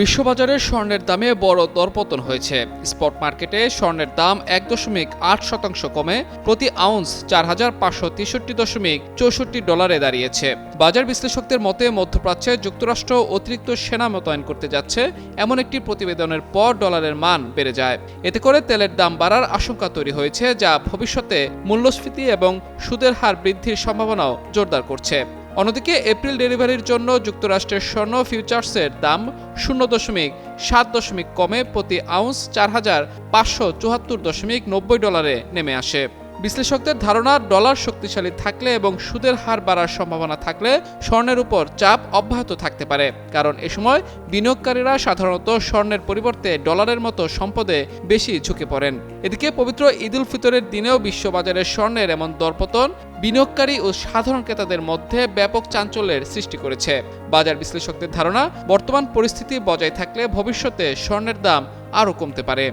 বিশ্ববাজারে স্বর্ণের দামে বড় দরপতন হয়েছে। স্পট মার্কেটে স্বর্ণের দাম ১.৮% কমে প্রতি আউন্স ৪,৫৬৩.৬৪ ডলারে দাঁড়িয়েছে। বাজার বিশ্লেষকদের মতে মধ্যপ্রাচ্যে যুক্তরাষ্ট্র অতিরিক্ত সেনা মোতায়েন করতে যাচ্ছে এমন একটি প্রতিবেদনের পর ডলারের মান বেড়ে যায়। এতে করে তেলের দাম বাড়ার আশঙ্কা তৈরি হয়েছে, যা ভবিষ্যতে মূল্যস্ফীতি এবং সুদের হার বৃদ্ধির সম্ভাবনাও জোরদার করছে। অন্যদিকে এপ্রিল ডেলিভারির জন্য যুক্তরাষ্ট্রের স্বর্ণ ফিউচার্সের দাম 0.7 কমে প্রতি আউন্স ৪,৫৭৪.৯০ ডলারে নেমে আসে। বিশ্লেষকদের ধারণা, ডলার শক্তিশালী থাকলে এবং সুদের হার বাড়ার সম্ভাবনা থাকলে স্বর্ণের উপর চাপ অব্যাহত থাকতে পারে, কারণ এ সময় বিনিয়োগকারীরা সাধারণত স্বর্ণের পরিবর্তে ডলারের মতো সম্পদে বেশি ঝুঁকে পড়েন। এদিকে পবিত্র ঈদ উল ফিতরের দিনেও বিশ্ববাজারে স্বর্ণের এমন দরপতন বিনিয়োগকারী ও সাধারণ ক্রেতাদের মধ্যে ব্যাপক চাঞ্চল্যের সৃষ্টি করেছে। বাজার বিশ্লেষকদের ধারণা, বর্তমান পরিস্থিতি বজায় থাকলে ভবিষ্যতে স্বর্ণের দাম আরও কমতে পারে।